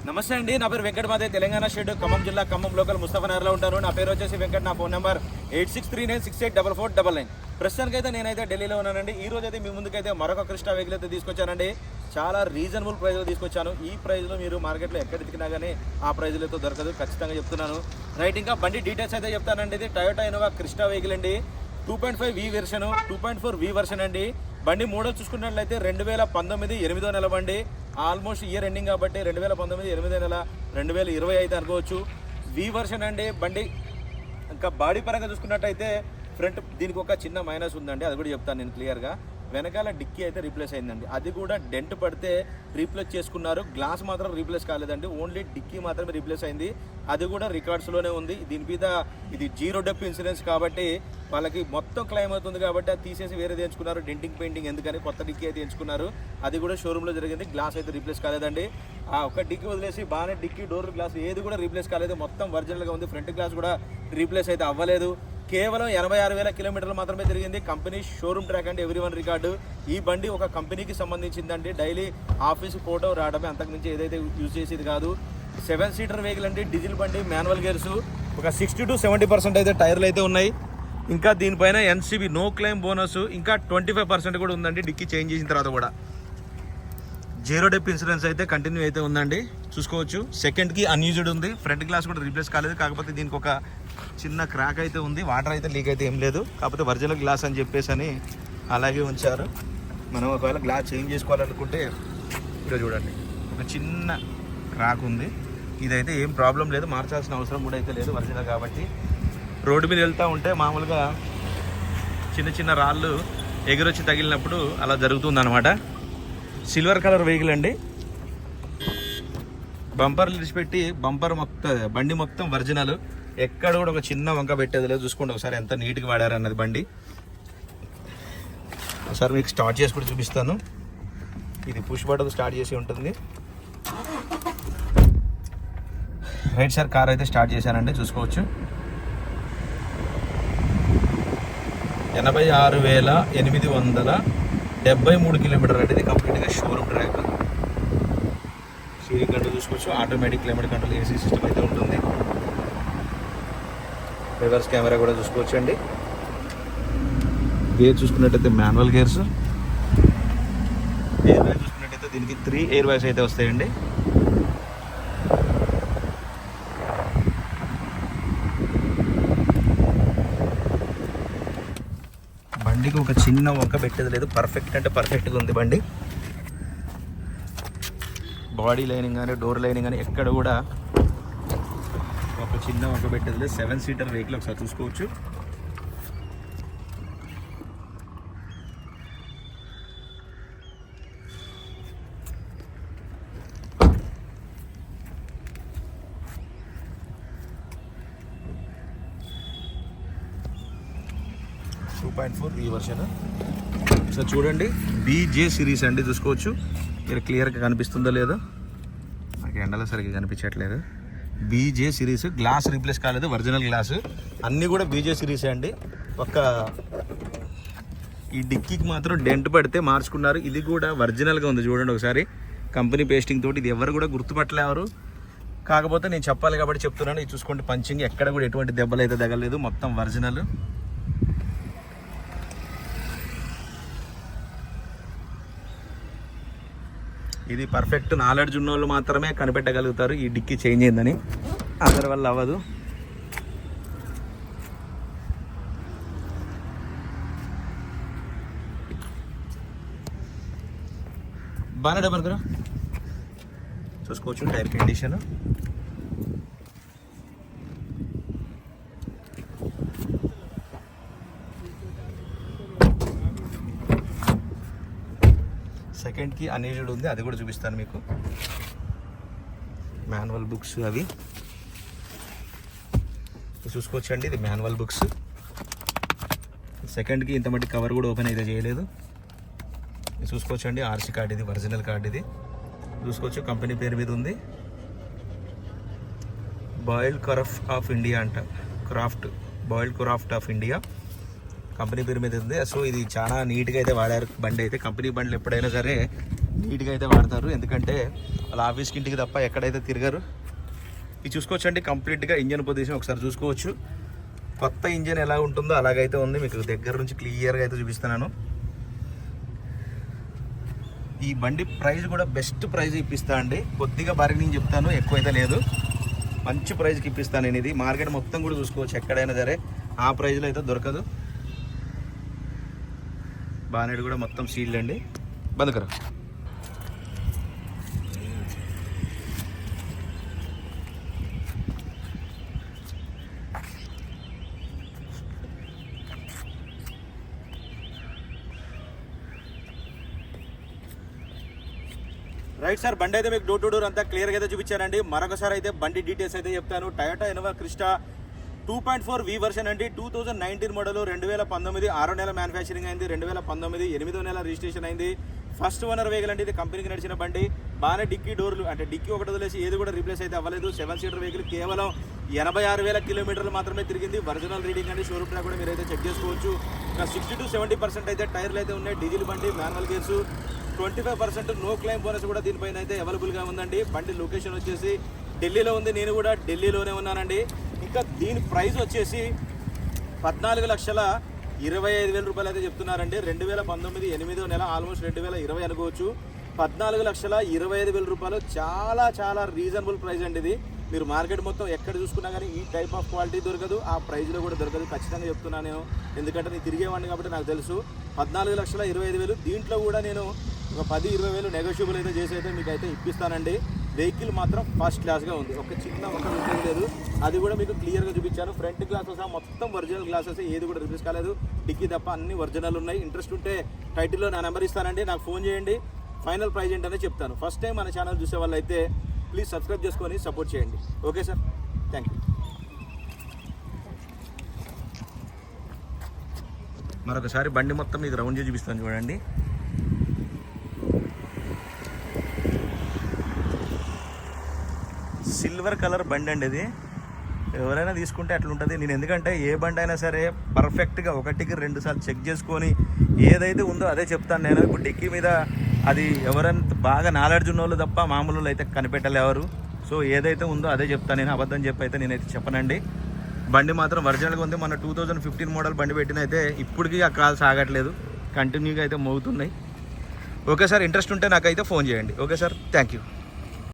నమస్తే అండి, నా పేరు వెంకట్ మాదే, తెలంగాణ స్టేట్ ఖమ్మం జిల్లా ఖమ్మం లోకల్ ముస్తఫానగర్లో ఉంటాను. నా పేరు వచ్చేసి వెంకట్. నా ఫోన్ నెంబర్ 8639684499. ప్రస్తుతానికైతే నేనైతే ఢిల్లీలో ఉన్నానండి. ఈ రోజు అయితే మీ ముందుకైతే మరొక క్రిస్టా వెహికల్ అయితే తీసుకొచ్చానండి. చాలా రీజనబుల్ ప్రైస్లో తీసుకొచ్చాను. ఈ ప్రైస్లో మీరు మార్కెట్లో ఎక్కడ తిరిగినా కానీ ఆ ప్రైజ్లో అయితే దొరకదు, ఖచ్చితంగా చెప్తున్నాను. రైట్, ఇంకా బండి డీటెయిల్స్ అయితే చెప్తానండి. ఇది టయోటా ఇన్నోవా క్రిస్టా వెహికల్ అండి. 2.5 V వెర్షన్, 2.4 V వెర్షన్ అండి. బండి మోడల్ చూసుకున్నట్లయితే 2019 8వ నెల బండి. ఆల్మోస్ట్ ఇయర్ ఎండింగ్ కాబట్టి 2019 8వ నెల 2020 అయితే అనుకోవచ్చు. V వెర్షన్ అండి బండి. ఇంకా బాడీ పరంగా చూసుకున్నట్టయితే ఫ్రంట్ దీనికి ఒక చిన్న మైనస్ ఉందండి, అది కూడా చెప్తాను నేను క్లియర్గా. వెనకాల డిక్కీ అయితే రీప్లేస్ అయిందండి, అది కూడా డెంట్ పడితే రీప్లేస్ చేసుకున్నారు. గ్లాస్ మాత్రం రీప్లేస్ కాలేదండి, ఓన్లీ డిక్కీ మాత్రమే రీప్లేస్ అయింది. అది కూడా రికార్డ్స్లోనే ఉంది. దీని మీద ఇది 0 డెప్ ఇన్సూరెన్స్ కాబట్టి వాళ్ళకి మొత్తం క్లెయిమ్ అవుతుంది కాబట్టి అది తీసేసి వేరేది ఎంచుకున్నారు. డెంటింగ్ పెయింటింగ్ ఎందుకని కొత్త డిక్కీ అయితే ఎంచుకున్నారు. అది కూడా షోరూంలో జరిగింది. గ్లాస్ అయితే రీప్లేస్ కాలేదండి. ఆ ఒక్క డిక్కీ వదిలేసి బాగానే డిక్కీ డోర్ గ్లాస్ ఏది కూడా రీప్లేస్ కాలేదు, మొత్తం ఒరిజినల్గా ఉంది. ఫ్రంట్ గ్లాస్ కూడా రీప్లేస్ అయితే అవ్వలేదు. కేవలం 86,000 కిలోమీటర్లు మాత్రమే తిరిగింది. కంపెనీ షోరూమ్ ట్రాక్ అండి, ఎవ్రీ వన్ రికార్డు. ఈ బండి ఒక కంపెనీకి సంబంధించిందండి. డైలీ ఆఫీస్ ఫోటో రావడమే, అంతకుమించి ఏదైతే యూజ్ చేసేది కాదు. 7 సీటర్ వెహికల్ అండి, డీజిల్ బండి, మాన్యువల్ గేర్స్. ఒక 60 to 70% అయితే టైర్లు అయితే ఉన్నాయి. ఇంకా దీనిపైన ఎన్సీబీ నో క్లెయిమ్ బోనస్ ఇంకా 25% కూడా ఉందండి. డిక్కీ చేంజ్ చేసిన తర్వాత కూడా 0 డెప్ ఇన్సూరెన్స్ అయితే కంటిన్యూ అయితే ఉందండి, చూసుకోవచ్చు. సెకండ్కి అన్యూజ్డ్ ఉంది. ఫ్రంట్ గ్లాస్ కూడా రీప్లేస్ కాలేదు, కాకపోతే దీనికి ఒక చిన్న క్రాక్ అయితే ఉంది. వాటర్ అయితే లీక్ అయితే ఏం లేదు, కాకపోతే ఒరిజినల్ గ్లాస్ అని చెప్పేసి అని అలాగే ఉంచారు. మనం ఒకవేళ గ్లాస్ చేంజ్ చేసుకోవాలనుకుంటే ఇక్కడ చూడండి, ఒక చిన్న క్రాక్ ఉంది. ఇదైతే ఏం ప్రాబ్లం లేదు, మార్చాల్సిన అవసరం కూడా అయితే లేదు, ఒరిజినల్ కాబట్టి. రోడ్డు మీద వెళ్తూ ఉంటే మామూలుగా చిన్న చిన్న రాళ్ళు ఎగురొచ్చి తగిలినప్పుడు అలా జరుగుతుంది అనమాట. సిల్వర్ కలర్ వెహికల్ అండి. బంపర్ విడిచిపెట్టి బంపర్ మొత్తం బండి మొత్తం ఒరిజినల్, ఎక్కడ కూడా ఒక చిన్న వంక పెట్టేది లేదు. చూసుకోండి ఒకసారి ఎంత నీట్గా వాడారు అన్నది బండి. ఒకసారి మీకు స్టార్ట్ చేసి కూడా చూపిస్తాను. ఇది పుష్ బటన్ స్టార్ట్ చేసి ఉంటుంది. రైట్ సార్, కార్ అయితే స్టార్ట్ చేశానండి, చూసుకోవచ్చు. 86,873 కిలోమీటర్ అంటే ఇది కంప్లీట్గా షోరూమ్ ట్రాక్. స్టీరింగ్ కంట్రోల్ చూసుకోవచ్చు, automatic climate control AC system అయితే ఉంటుంది. రివర్స్ కెమెరా కూడా చూసుకోవచ్చు అండి. గేర్ చూసుకున్నట్టయితే మాన్యువల్ గేర్స్. ఎయిర్ బ్యాగ్ చూసుకున్నట్టయితే దీనికి 3 ఎయిర్ బ్యాగ్స్ అయితే వస్తాయండి. బండికి ఒక చిన్న వంక పెట్టేది లేదు, పర్ఫెక్ట్ అంటే పర్ఫెక్ట్గా ఉంది బండి. బాడీ లైనింగ్ కానీ డోర్ లైనింగ్ కానీ ఎక్కడ కూడా ఒక చిన్న వంక పెట్టేది లేదు. 7 సీటర్ వెహికల్ ఒకసారి చూసుకోవచ్చు. V version. సో చూడండి, BJ సిరీస్ అండి, చూసుకోవచ్చు. మీరు క్లియర్గా కనిపిస్తుందో లేదో, నాకు ఎండలో సరిగ్గా కనిపించట్లేదు. BJ సిరీస్, గ్లాస్ రీప్లేస్ కాలేదు, ఒరిజినల్ గ్లాస్. అన్నీ కూడా BJ సిరీసే అండి. ఒక ఈ డిక్కీకి మాత్రం డెంట్ పడితే మార్చుకున్నారు. ఇది కూడా ఒరిజినల్గా ఉంది, చూడండి ఒకసారి. కంపెనీ పేస్టింగ్ తోటి ఇది ఎవరు కూడా గుర్తుపట్టలేరు. కాకపోతే నేను చెప్పాలి కాబట్టి చెప్తున్నాను. ఇది చూసుకోండి, పంచింగ్ ఎక్కడ కూడా ఎటువంటి దెబ్బలు అయితే తగలేదు, మొత్తం ఒరిజినల్. ఇది పర్ఫెక్ట్ నాలెడ్జ్ ఉన్న వాళ్ళు మాత్రమే కనిపెట్టగలుగుతారు ఈ డిక్కీ చేంజ్ అయిందని, అందరి వల్ల అవ్వదు. బాగా డబ్బు చూసుకోవచ్చు. టైర్ కండిషన్, సెకండ్కి అన్యూజ్డ్ ఉంది, అది కూడా చూపిస్తాను మీకు. మాన్యువల్ బుక్స్ అవి చూసుకోవచ్చు అండి. ఇది మాన్యువల్ బుక్స్. సెకండ్కి ఇంత మట్టి కవర్ కూడా ఓపెన్ అయితే చేయలేదు. చూసుకోవచ్చు అండి, RC కార్డ్ ఇది, ఒరిజినల్ కార్డ్ ఇది, చూసుకోవచ్చు. కంపెనీ పేరు మీద ఉంది, బాయిల్డ్ క్రాఫ్ట్ ఆఫ్ ఇండియా అంట. Boiled craft of India company పేరు మీద ఉంది. సో ఇది చాలా నీట్గా అయితే వాడారు బండి అయితే. కంపెనీ బండ్లు ఎప్పుడైనా సరే నీట్గా అయితే వాడతారు, ఎందుకంటే వాళ్ళ ఆఫీస్కి ఇంటికి తప్ప ఎక్కడైతే తిరగరు. ఇది చూసుకోవచ్చండి, కంప్లీట్గా ఇంజన్ పొజిషన్ ఒకసారి చూసుకోవచ్చు. కొత్త ఇంజన్ ఎలా ఉంటుందో అలాగైతే ఉంది. మీకు దగ్గర నుంచి క్లియర్గా అయితే చూపిస్తున్నాను. ఈ బండి ప్రైస్ కూడా బెస్ట్ ప్రైస్ ఇప్పిస్తా అండి. కొద్దిగా బార్గెనింగ్ చెప్తాను, ఎక్కువైతే లేదు. మంచి ప్రైస్కి ఇప్పిస్తాను నేను. ఇది మార్కెట్ మొత్తం కూడా చూసుకోవచ్చు, ఎక్కడైనా సరే ఆ ప్రైస్లో అయితే దొరకదు. బానెట్ కూడా మొత్తం సీల్డ్ అండి. బందకరా రైట్ సార్. బండి అయితే మీకు డోర్ టు డోర్ అంతా క్లియర్గా అయితే చూపించానండి. మరొకసారి అయితే బండి డీటెయిల్స్ అయితే చెప్తాను. Toyota Innova Crysta 2.4 V version అండి. 2019 మోడల్, 2019 6వ నెల మ్యానుఫ్యాక్చరింగ్ అయింది, 2019 8వ నెల రిజిస్ట్రేషన్ అయింది. ఫస్ట్ ఓనర్ వెహికల్ అండి. ఇది కంపెనీకి నడిచిన బండి. బాగానే డిక్కీ డోర్లు అంటే డిక్కీ ఒకటి వదిలేసి ఏది కూడా రీప్లేస్ అయితే అవ్వలేదు. 7 సీటర్ వెహికల్, కేవలం 86,000 కిలోమీటర్లు మాత్రమే తిరిగింది. ఒరిజినల్ రీడింగ్ అండి. షోరూమ్ ట్రాక్ కూడా మీరు అయితే చెక్ చేసుకోవచ్చు. ఇంకా 60 to 70% అయితే టైర్లు అయితే ఉన్నాయి. డీజిల్ బండి, manual gears. 25% no claim bonus కూడా దీనిపైన అయితే అవైలబుల్గా ఉందండి. బండి లొకేషన్ వచ్చేసి ఢిల్లీలో ఉంది. నేను కూడా ఢిల్లీలోనే ఉన్నానండి. ఇంకా దీని ప్రైస్ వచ్చేసి 14,25,000 రూపాయలు అయితే చెప్తున్నారండి. 2019 8వ నెల, ఆల్మోస్ట్ 2020 అనుకోవచ్చు. 14,25,000 రూపాయలు చాలా చాలా రీజనబుల్ ప్రైస్ అండి. ఇది మీరు మార్కెట్ మొత్తం ఎక్కడ చూసుకున్నా కానీ ఈ టైప్ ఆఫ్ క్వాలిటీ దొరకదు, ఆ ప్రైస్లో కూడా దొరకదు. ఖచ్చితంగా చెప్తున్నాను నేను, ఎందుకంటే నేను తిరిగేవాడిని కాబట్టి నాకు తెలుసు. 14,25,000. దీంట్లో కూడా నేను ఒక 10-20,000 నెగోషియబుల్ అయితే చేసి అయితే మీకు అయితే ఇప్పిస్తానండి. వెహికల్ మాత్రం ఫస్ట్ క్లాస్గా ఉంది. ఒక చిన్న ఒక విషయం లేదు, అది కూడా మీకు క్లియర్గా చూపించాను. ఫ్రంట్ గ్లాసెస్ మొత్తం ఒరిజినల్ గ్లాసెస్, ఏది కూడా రిప్లేస్ కాలేదు. డిక్కీ తప్ప అన్ని ఒరిజినల్ ఉన్నాయి. ఇంట్రెస్ట్ ఉంటే టైటిల్లో నా నెంబర్ ఇస్తానండి, నాకు ఫోన్ చేయండి. ఫైనల్ ప్రైజ్ ఏంటనే చెప్తాను. ఫస్ట్ టైం మన ఛానల్ చూసే వాళ్ళు అయితే ప్లీజ్ సబ్స్క్రైబ్ చేసుకొని సపోర్ట్ చేయండి. Okay sir, thank you. మరొకసారి బండి మొత్తం మీకు రౌండ్ చేసి చూపిస్తాను చూడండి. సిల్వర్ కలర్ బండి అండి ఇది. ఎవరైనా తీసుకుంటే అట్లుంటుంది. నేను ఎందుకంటే ఏ బండి అయినా సరే పర్ఫెక్ట్గా 1-2 సార్లు చెక్ చేసుకొని ఏదైతే ఉందో అదే చెప్తాను నేను. ఇప్పుడు డిక్కీ మీద అది ఎవరైనా బాగా నాలెడ్జ్ ఉన్న వాళ్ళు తప్ప మామూలు అయితే కనిపెట్టలేవారు. సో ఏదైతే ఉందో అదే చెప్తాను నేను, అబద్ధం చెప్పి అయితే నేనైతే చెప్పనండి. బండి మాత్రం ఒరిజినల్గా ఉంది. మన 2015 మోడల్ బండి పెట్టిన అయితే ఇప్పటికీ ఆ కాల్స్ ఆగట్లేదు, కంటిన్యూగా అయితే మోగుతున్నాయి. ఓకే సార్, ఇంట్రెస్ట్ ఉంటే నాకైతే ఫోన్ చేయండి. Okay sir, thank you.